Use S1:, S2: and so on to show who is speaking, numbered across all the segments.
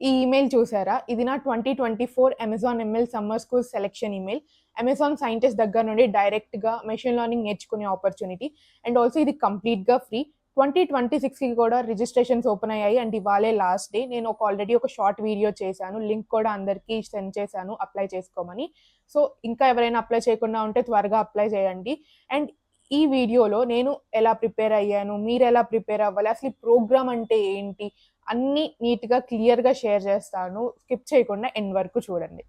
S1: ఈ ఈమెయిల్ చూసారా? ఇది నా 2024 Amazon ML summer school selection email. Amazon scientist దగ్గర నుండి డైరెక్ట్‌గా మెషిన్ లెర్నింగ్ నేర్చుకునే ఆపర్చునిటీ. అండ్ ఆల్సో ఇది కంప్లీట్‌గా ఫ్రీ. 2026కి కూడా రిజిస్ట్రేషన్స్ ఓపెన్ అయ్యాయి. అండ్ ఇవాళే లాస్ట్ డే. నేను ఆల్రెడీ ఒక షార్ట్ వీడియో చేశాను. లింక్ కూడా అందరికీ సెండ్ చేశాను అప్లై చేసుకోమని. సో, ఇంకా ఎవరైనా అప్లై చేయకుండా ఉంటే త్వరగా అప్లై చేయండి. అండ్ ఈ వీడియోలో నేను ఎలా ప్రిపేర్ అయ్యాను, మీరెలా ప్రిపేర్ అవ్వాలి, అసలు ఈ ప్రోగ్రామ్ అంటే ఏంటి, అన్నీ నీట్‌గా, క్లియర్‌గా షేర్ చేస్తాను. స్కిప్ చేయకుండా ఎండ్ వరకు చూడండి.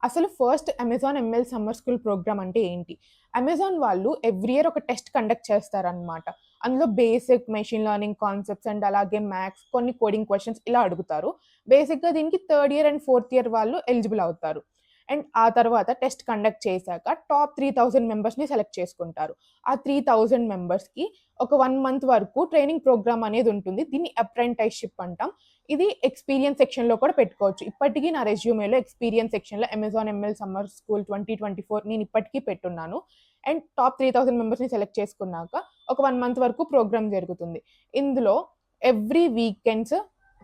S1: అసలు first Amazon ML summer school programme అంటే ఏంటి? అమెజాన్ వాళ్ళు ఎవ్రీ ఇయర్ ఒక టెస్ట్ కండక్ట్ చేస్తారనమాట. అందులో basic machine learning concepts and అలాగే మ్యాథ్స్, కొన్ని కోడింగ్ క్వెషన్స్ ఇలా అడుగుతారు. బేసిక్‌గా దీనికి third year and fourth year వాళ్ళు ఎలిజిబుల్ అవుతారు. అండ్ ఆ తర్వాత టెస్ట్ కండక్ట్ చేశాక టాప్ 3000 మెంబర్స్‌ని సెలెక్ట్ చేసుకుంటారు. ఆ 3000 మెంబర్స్‌కి ఒక 1 మంత్ వరకు ట్రైనింగ్ ప్రోగ్రామ్ అనేది ఉంటుంది. దీన్ని అప్రెంటిస్‌షిప్ అంటాం. ఇది ఎక్స్‌పీరియన్స్ సెక్షన్‌లో కూడా పెట్టుకోవచ్చు. ఇప్పటికి నా రెజ్యూమేలో ఎక్స్‌పీరియన్స్ సెక్షన్‌లో అమెజాన్ ఎంఎల్ సమ్మర్ స్కూల్ 2024 నేను ఇప్పటికి పెట్టున్నాను. అండ్ టాప్ 3000 మెంబర్స్‌ని సెలెక్ట్ చేసుకున్నాక ఒక 1 మంత్ వరకు ప్రోగ్రామ్ జరుగుతుంది. ఇందులో ఎవ్రీ వీకెండ్స్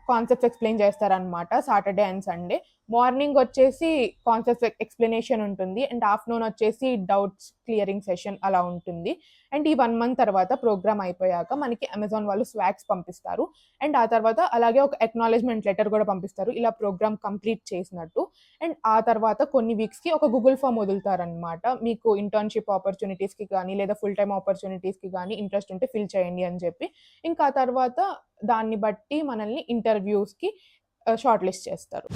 S1: కాన్సెప్ట్స్ ఎక్స్‌ప్లెయిన్ చేస్తారనమాట. Saturday and Sunday. మార్నింగ్ వచ్చేసి కాన్సెప్ట్స్ ఎక్స్‌ప్లనేషన్ ఉంటుంది. అండ్ ఆఫ్టర్‌నూన్ వచ్చేసి డౌట్స్ క్లియరింగ్ సెషన్ అలా ఉంటుంది. అండ్ ఈ 1 మంత్ తర్వాత ప్రోగ్రామ్ అయిపోయాక మనకి అమెజాన్ వాళ్ళు స్వాగ్స్ పంపిస్తారు. అండ్ ఆ తర్వాత అలాగే ఒక అక్నాలెడ్జ్‌మెంట్ లెటర్ కూడా పంపిస్తారు. ఇలా ప్రోగ్రామ్ కంప్లీట్ చేసినట్టు. అండ్ ఆ తర్వాత కొన్ని వీక్స్‌కి ఒక గూగుల్ ఫార్మ్ వదులుతారనమాట. మీకు ఇంటర్న్‌షిప్ ఆపర్చునిటీస్‌కి గానీ, లేదా ఫుల్ టైమ్ ఆపర్చునిటీస్‌కి గానీ ఇంట్రెస్ట్ ఉంటే ఫిల్ చేయండి అని చెప్పి. ఇంకా ఆ తర్వాత దాన్ని బట్టి మనల్ని ఇంటర్‌వ్యూస్‌కి షార్ట్ లిస్ట్ చేస్తారు.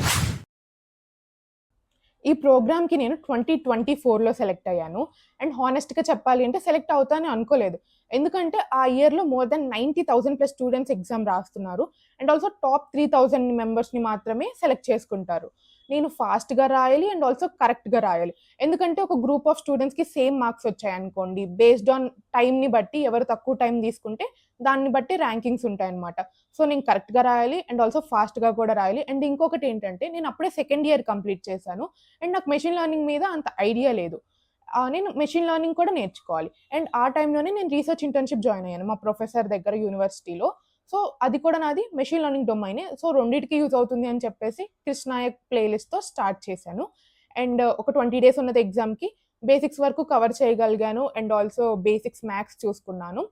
S1: ఈ ప్రోగ్రామ్‌కి నేను 2024లో సెలెక్ట్ అయ్యాను. అండ్ హానెస్ట్‌గా చెప్పాలి అంటే సెలెక్ట్ అవుతానని అనుకోలేదు. ఎందుకంటే ఆ ఇయర్‌లో మోర్ థాన్ 90,000+ స్టూడెంట్స్ ఎగ్జామ్ రాస్తున్నారు. అండ్ ఆల్సో టాప్ 3000 మెంబర్స్‌ని మాత్రమే సెలెక్ట్ చేసుకుంటారు. నేను ఫాస్ట్‌గా రాయాలి అండ్ ఆల్సో కరెక్ట్‌గా రాయాలి. ఎందుకంటే ఒక గ్రూప్ ఆఫ్ స్టూడెంట్స్‌కి సేమ్ మార్క్స్ వచ్చాయనుకోండి, బేస్డ్ ఆన్ టైమ్‌ని బట్టి ఎవరు తక్కువ టైం తీసుకుంటే దాన్ని బట్టి ర్యాంకింగ్స్ ఉంటాయన్నమాట. సో, నేను కరెక్ట్‌గా రాయాలి అండ్ ఆల్సో ఫాస్ట్‌గా కూడా రాయాలి. అండ్ ఇంకొకటేంటంటే నేను అప్పుడే సెకండ్ ఇయర్ కంప్లీట్ చేశాను. అండ్ నాకు మెషిన్ లెర్నింగ్ మీద అంత ఐడియా లేదు. నేను మెషిన్ లెర్నింగ్ కూడా నేర్చుకోవాలి. అండ్ ఆ టైంలోనే నేను రీసెర్చ్ ఇంటర్న్‌షిప్ జాయిన్ అయ్యాను మా ప్రొఫెసర్ దగ్గర యూనివర్సిటీలో. సో, అది కూడా నాది మెషిన్ లెర్నింగ్ డొమైనే. సో, రెండిటికి యూజ్ అవుతుంది అని చెప్పేసి క్రిష్ నాయక్ ప్లేలిస్ట్‌తో స్టార్ట్ చేశాను. అండ్ ఒక 20 డేస్ ఉన్నది ఎగ్జామ్‌కి. బేసిక్స్ వరకు కవర్ చేయగలిగాను. అండ్ ఆల్సో బేసిక్స్ మ్యాథ్స్ చూసుకున్నాను.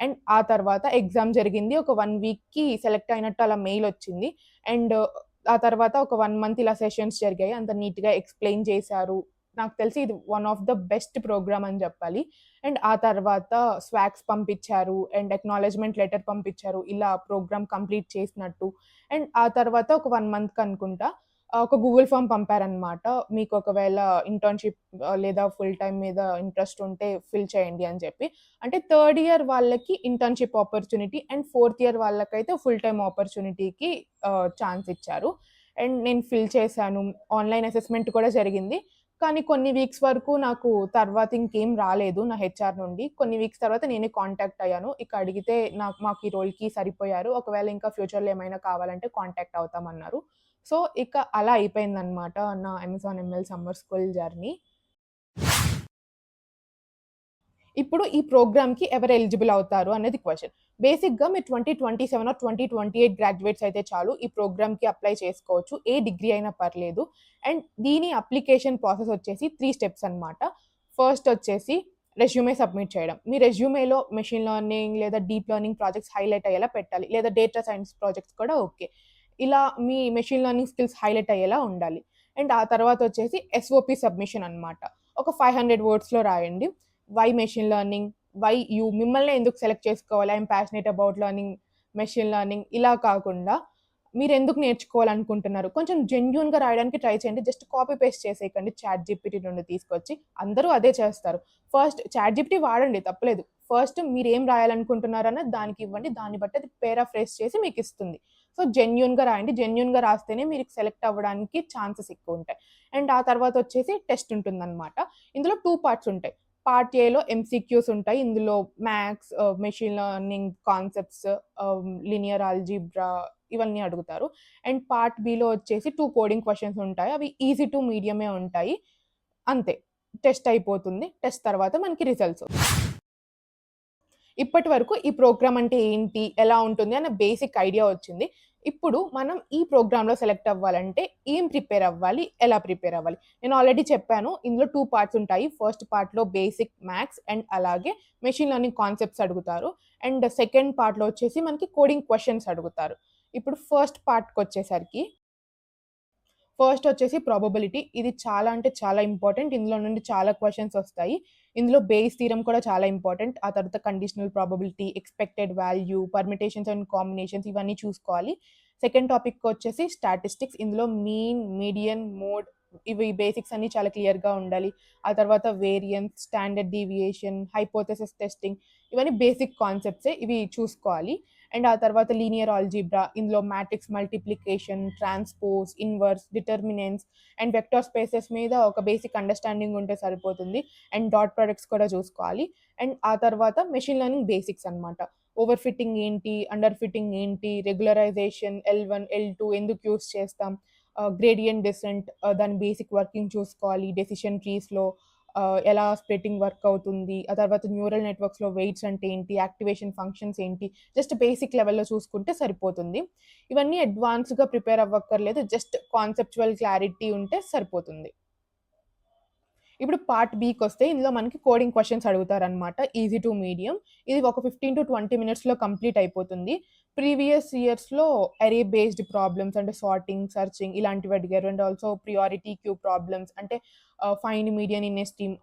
S1: అండ్ ఆ తర్వాత ఎగ్జామ్ జరిగింది. ఒక 1 వీక్‌కి సెలెక్ట్ అయినట్టు అలా మెయిల్ వచ్చింది. అండ్ ఆ తర్వాత ఒక 1 మంత్ ఇలా సెషన్స్ జరిగాయి. అంత నీట్‌గా ఎక్స్‌ప్లెయిన్ చేశారు. నాకు తెలిసి ఇది one of the best program అని జెప్పాలి. అండ్ ఆ తర్వాత స్వాగ్స్ పంపిచ్చారు. అండ్ అక్నాలెడ్జ్‌మెంట్ లెటర్ పంపిచ్చారు. ఇలా ప్రోగ్రామ్ కంప్లీట్ చేసినట్టు. అండ్ ఆ తర్వాత ఒక 1 మంత్‌కనుకుంటా ఒక గూగుల్ ఫార్మ్ పంపారనమాట. మీకు ఒకవేళ ఇంటర్న్‌షిప్ లేదా ఫుల్ టైమ్ మీద ఇంట్రెస్ట్ ఉంటే ఫిల్ చేయండి అని చెప్పి. అంటే థర్డ్ ఇయర్ వాళ్ళకి internship opportunity and fourth year వాళ్ళకైతే ఫుల్ టైమ్ ఆపర్చునిటీకి ఛాన్స్ ఇచ్చారు. అండ్ నేను ఫిల్ చేశాను. ఆన్‌లైన్ అసెస్‌మెంట్ కూడా జరిగింది. కానీ కొన్ని వీక్స్ వరకు నాకు తర్వాత ఇంకేం రాలేదు నా హెచ్ఆర్ నుండి. కొన్ని వీక్స్ తర్వాత నేనే కాంటాక్ట్ అయ్యాను. ఇక అడిగితే మాకు ఈ రోల్‌కి సరిపోయారు. ఒకవేళ ఇంకా ఫ్యూచర్‌లో ఏమైనా కావాలంటే కాంటాక్ట్ అవుతామన్నారు. సో, ఇక అలా అయిపోయిందనమాట నా Amazon ML summer school journey. ఇప్పుడు ఈ ప్రోగ్రామ్‌కి ఎవరు ఎలిజిబుల్ అవుతారు అనేది క్వెషన్. బేసిక్‌గా మీరు 2027 ఆర్ 2028 గ్రాడ్యుయేట్స్ అయితే చాలు ఈ ప్రోగ్రామ్‌కి అప్లై చేసుకోవచ్చు. ఏ డిగ్రీ అయినా పర్లేదు. అండ్ దీని అప్లికేషన్ ప్రాసెస్ వచ్చేసి 3 స్టెప్స్ అన్నమాట. ఫస్ట్ వచ్చేసి రెజ్యూమే సబ్మిట్ చేయడం. మీ రెజ్యూమేలో మెషిన్ లెర్నింగ్ లేదా డీప్ లెర్నింగ్ ప్రాజెక్ట్స్ హైలైట్ అయ్యేలా పెట్టాలి. లేదా డేటా సైన్స్ ప్రాజెక్ట్స్ కూడా ఓకే. ఇలా మీ మెషిన్ లెర్నింగ్ స్కిల్స్ హైలైట్ అయ్యేలా ఉండాలి. అండ్ ఆ తర్వాత వచ్చేసి ఎస్ఓపీ సబ్మిషన్ అన్నమాట. ఒక 500 వర్డ్స్‌లో రాయండి. Why machine learning? Why you? మిమ్మల్నే ఎందుకు సెలెక్ట్ చేసుకోవాలి? I am passionate about learning machine learning ఇలా కాకుండా మీరెందుకు నేర్చుకోవాలనుకుంటున్నారు? కొంచెం జెన్యూన్‌గా రాయడానికి ట్రై చేయండి. జస్ట్ కాపీ పేస్ట్ చేసేయకండి చాట్‌జీపీటీ నుండి తీసుకొచ్చి. అందరూ అదే చేస్తారు. ఫస్ట్ చాట్‌జీపీటీ వాడండి తప్పులేదు. ఫస్ట్ మీరేం రాయాలనుకుంటున్నారన్నది దానికి ఇవ్వండి. దాన్ని బట్టి అది పేరాఫ్రేజ్ చేసి మీకిస్తుంది. సో, జెన్యూన్‌గా రాయండి. జెన్యూన్‌గా రాస్తేనే మీరు సెలెక్ట్ అవ్వడానికి ఛాన్సెస్ ఎక్కువుంటాయి. అండ్ ఆ తర్వాతొచ్చేసి టెస్ట్ ఉంటుందనమాట. ఇందులో 2 పార్ట్స్ ఉంటాయి. పార్ట్ ఏలో ఎంసీక్యూస్ ఉంటాయి. ఇందులో maths, machine learning concepts, linear algebra ఇవన్నీ అడుగుతారు. అండ్ పార్ట్ బిలో వచ్చేసి 2 కోడింగ్ క్వెషన్స్ ఉంటాయి. అవి ఈజీ టు మీడియమే ఉంటాయి. అంతే. టెస్ట్ అయిపోతుంది. టెస్ట్ తర్వాత మనకి రిజల్ట్స్. ఇప్పటి వరకు ఈ ప్రోగ్రామ్ అంటే ఏంటి? ఎలా ఉంటుంది? అన్న బేసిక్ ఐడియా వచ్చింది. ఇప్పుడు మనం ఈ ప్రోగ్రామ్‌లో సెలెక్ట్ అవ్వాలంటే ఏం ప్రిపేర్ అవ్వాలి? ఎలా ప్రిపేర్ అవ్వాలి? నేను ఆల్రెడీ చెప్పాను. ఇందులో 2 పార్ట్స్ ఉంటాయి. ఫస్ట్ పార్ట్‌లో బేసిక్ మ్యాథ్స్ అండ్ అలాగే మెషిన్ లెర్నింగ్ కాన్సెప్ట్స్ అడుగుతారు. అండ్ సెకండ్ పార్ట్‌లో వచ్చేసి మనకి కోడింగ్ క్వెషన్స్ అడుగుతారు. ఇప్పుడు ఫస్ట్ పార్ట్‌కొచ్చేసరికి ఫస్ట్ వచ్చేసి ప్రాబబిలిటీ. ఇది చాలా అంటే చాలా ఇంపార్టెంట్. ఇందులో నుండి చాలా క్వెషన్స్ వస్తాయి. ఇందులో బేస్ థీరమ్ కూడా చాలా ఇంపార్టెంట్. ఆ తర్వాత conditional probability, expected value, permutations and combinations ఇవన్నీ చూసుకోవాలి. సెకండ్ టాపిక్‌కొచ్చేసి స్టాటిస్టిక్స్. ఇందులో మీన్, మీడియన్, మోడ్ ఇవి బేసిక్స్ అన్నీ చాలా క్లియర్‌గా ఉండాలి. ఆ తర్వాత variance, standard deviation, hypothesis testing ఇవన్నీ బేసిక్ కాన్సెప్ట్సే. ఇవి చూసుకోవాలి. అండ్ ఆ తర్వాత లీనియర్ ఆల్జీబ్రా, ఇందులో matrix multiplication, transpose, inverse, determinants and vector spaces మీద ఒక బేసిక్ అండర్‌స్టాండింగ్ ఉంటే సరిపోతుంది. అండ్ డాట్ ప్రొడక్ట్స్ కూడా చూసుకోవాలి. అండ్ ఆ తర్వాత మెషిన్ లెర్నింగ్ బేసిక్స్ అన్నమాట. ఓవర్ ఫిట్టింగ్ ఏంటి? అండర్ ఫిట్టింగ్ ఏంటి? రెగ్యులరైజేషన్, L1, L2 ఎందుకు యూజ్ చేస్తాం? గ్రేడియంట్ డిసెంట్ దాని బేసిక్ వర్కింగ్ చూసుకోవాలి. డెసిషన్ ట్రీస్‌లో ఎలా స్ప్లిట్టింగ్ వర్క్ అవుతుంది? ఆ తర్వాత న్యూరల్ నెట్వర్క్స్‌లో వెయిట్స్ అంటే ఏంటి? యాక్టివేషన్ ఫంక్షన్స్ ఏంటి? జస్ట్ బేసిక్ లెవెల్‌లో చూసుకుంటే సరిపోతుంది. ఇవన్నీ అడ్వాన్స్‌గా ప్రిపేర్ అవ్వక్కర్లేదు. జస్ట్ కాన్సెప్చువల్ క్లారిటీ ఉంటే సరిపోతుంది. ఇప్పుడు పార్ట్ బికొస్తే ఇందులో మనకి కోడింగ్ క్వెషన్స్ అడుగుతారనమాట. Easy to medium. ఇది ఒక 15-20 మినిట్స్‌లో కంప్లీట్ అయిపోతుంది. ప్రీవియస్ ఇయర్స్‌లో అరే బేస్డ్ ప్రాబ్లమ్స్ అంటే సార్టింగ్, సెర్చింగ్ ఇలాంటివి అడిగారు. And also priority queue problems అంటే find median in a stream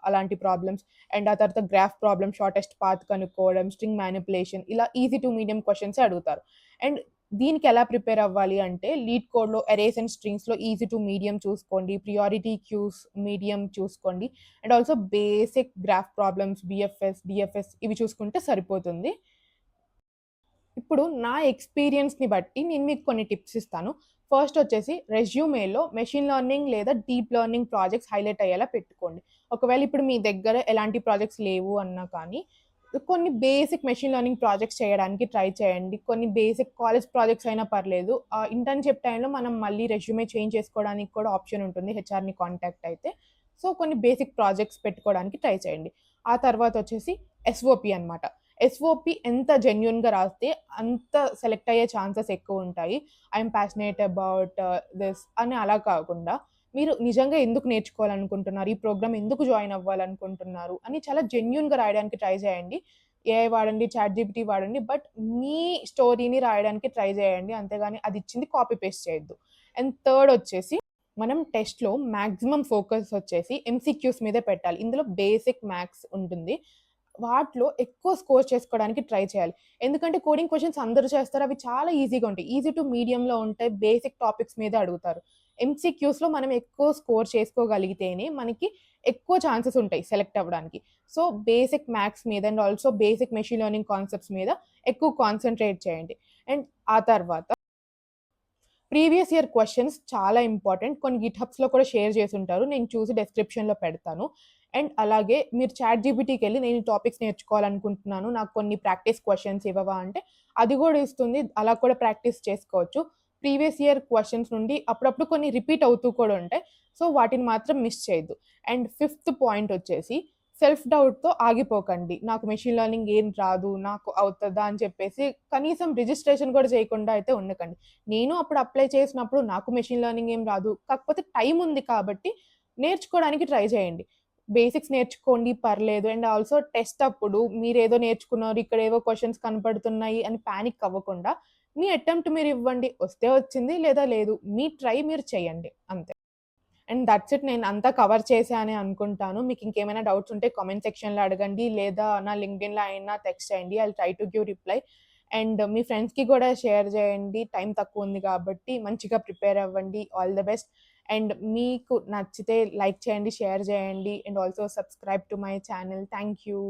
S1: అలాంటి ప్రాబ్లమ్స్. అండ్ ఆ తర్వాత గ్రాఫ్ ప్రాబ్లమ్ షార్టెస్ట్ పాత్ కనుక్కోవడం, స్ట్రింగ్ మానిప్యులేషన్ ఇలా ఈజీ టు మీడియం క్వెషన్సే అడుగుతారు. అండ్ దీనికి ఎలా ప్రిపేర్ అవ్వాలి అంటే లీడ్ కోడ్‌లో అరేస్ అండ్ స్ట్రింగ్స్‌లో ఈజీ టు మీడియం చూసుకోండి. ప్రియారిటీ క్యూస్ మీడియం చూసుకోండి. And also basic graph problems BFS, DFS ఇవి చూసుకుంటే సరిపోతుంది. ఇప్పుడు నా ఎక్స్‌పీరియన్స్‌ని బట్టి నేను మీకు కొన్ని టిప్స్ ఇస్తాను. ఫస్ట్ వచ్చేసి రెజ్యూమేలో మెషిన్ లెర్నింగ్ లేదా డీప్ లెర్నింగ్ ప్రాజెక్ట్స్ హైలైట్ అయ్యేలా పెట్టుకోండి. ఒకవేళ ఇప్పుడు మీ దగ్గర ఎలాంటి ప్రాజెక్ట్స్ లేవు అన్నా కానీ, కొన్ని బేసిక్ మెషిన్ లెర్నింగ్ ప్రాజెక్ట్స్ చేయడానికి ట్రై చేయండి. కొన్ని బేసిక్ కాలేజ్ ప్రాజెక్ట్స్ అయినా పర్లేదు. ఇంటర్న్‌షిప్ టైమ్‌లో మనం మళ్ళీ రెజ్యూమే చేంజ్ చేసుకోవడానికి కూడా ఆప్షన్ ఉంటుంది హెచ్ఆర్‌ని కాంటాక్ట్ అయితే. సో, కొన్ని బేసిక్ ప్రాజెక్ట్స్ పెట్టుకోవడానికి ట్రై చేయండి. ఆ తర్వాత వచ్చేసి ఎస్ఓపి అన్నమాట. ఎస్ఓపి ఎంత జెన్యూన్‌గా రాస్తే అంత సెలెక్ట్ అయ్యే ఛాన్సెస్ ఎక్కువుంటాయి. ఐయామ్ ప్యాషనేట్ అబౌట్ దిస్ అని అలా కాకుండా, మీరు నిజంగా ఎందుకు నేర్చుకోవాలనుకుంటున్నారు? ఈ ప్రోగ్రామ్ ఎందుకు జాయిన్ అవ్వాలనుకుంటున్నారు? అని చాలా జెన్యూన్‌గా రాయడానికి ట్రై చేయండి. ఏఐ వాడండి, చాట్‌జీపీటీ వాడండి. బట్ మీ స్టోరీని రాయడానికి ట్రై చేయండి. అంతేగాని అది ఇచ్చింది కాపీ పేస్ట్ చేయొద్దు. అండ్ థర్డ్ వచ్చేసి మనం టెస్ట్‌లో మాక్సిమం ఫోకస్ వచ్చేసి ఎంసీక్యూస్ మీదే పెట్టాలి. ఇందులో బేసిక్ మ్యాథ్స్ ఉంటుంది. వాటిలో ఎక్కువ స్కోర్ చేసుకోవడానికి ట్రై చేయాలి. ఎందుకంటే కోడింగ్ క్వెషన్స్ అందరూ చేస్తారు. అవి చాలా ఈజీగా ఉంటాయి. ఈజీ టు మీడియంలో ఉంటాయి. బేసిక్ టాపిక్స్ మీదే అడుగుతారు. ఎంసీక్యూస్‌లో మనం ఎక్కువ స్కోర్ చేసుకోగలిగితేనే మనకి ఎక్కువ ఛాన్సెస్ ఉంటాయి సెలెక్ట్ అవ్వడానికి. సో, బేసిక్ మ్యాథ్స్ మీద and also basic machine learning concepts మీద ఎక్కువ కాన్సంట్రేట్ చేయండి. అండ్ ఆ తర్వాత ప్రీవియస్ ఇయర్ క్వెషన్స్ చాలా ఇంపార్టెంట్. కొన్ని గిట్‌హబ్స్‌లో కూడా షేర్ చేసుంటారు. నేను చూసి డిస్క్రిప్షన్‌లో పెడతాను. అండ్ అలాగే మీరు చాట్‌జీపీటీకెళ్ళి నేను ఈ టాపిక్స్ నేర్చుకోవాలనుకుంటున్నాను. నాకు కొన్ని ప్రాక్టీస్ క్వెషన్స్ ఇవ్వవా అంటే అది గూడా ఇస్తుంది. అలా కూడా ప్రాక్టీస్ చేసుకోవచ్చు. ప్రీవియస్ ఇయర్ క్వెషన్స్ నుండి అప్పుడప్పుడు కొన్ని రిపీట్ అవుతూ కూడా ఉంటాయి. సో, వాటిని మాత్రం మిస్ చేయొద్దు. అండ్ ఫిఫ్త్ పాయింట్ వచ్చేసి సెల్ఫ్ డౌట్‌తో ఆగిపోకండి. నాకు మెషిన్ లెర్నింగ్ ఏం రాదు. నాకు అవుతదా అని చెప్పేసి కనీసం రిజిస్ట్రేషన్ కూడా చేయకుండా అయితే ఉండకండి. నేను అప్పుడు అప్లై చేసినప్పుడు నాకు మెషిన్ లెర్నింగ్ ఏం రాదు. కాకపోతే టైం ఉంది కాబట్టి నేర్చుకోవడానికి ట్రై చేయండి. బేసిక్స్ నేర్చుకోండి పర్లేదు. అండ్ ఆల్సో టెస్ట్ అప్పుడు మీరేదో నేర్చుకున్నారు, ఇక్కడేవో క్వెషన్స్ కనపడుతున్నాయి అని పానిక్ అవ్వకుండా మీ అటెంప్ట్ మీరు ఇవ్వండి. వస్తే వచ్చింది లేదా లేదు. మీ ట్రై మీరు చేయండి అంతే. And that's it. నేను అంతా కవర్ చేశా అనే అనుకుంటాను. మీకు ఇంకేమైనా డౌట్స్ ఉంటే కామెంట్ సెక్షన్‌లో అడగండి. లేదా నా లింక్డ్ఇన్‌లో అయినా టెక్స్ట్ చేయండి. I will try to give reply. And మీ ఫ్రెండ్స్‌కి కూడా షేర్ చేయండి. టైం తక్కువుంది కాబట్టి మంచిగా ప్రిపేర్ అవ్వండి. All the best. అండ్ మీకు నచ్చితే లైక్ చేయండి, షేర్ చేయండి. And also subscribe to my channel. Thank you.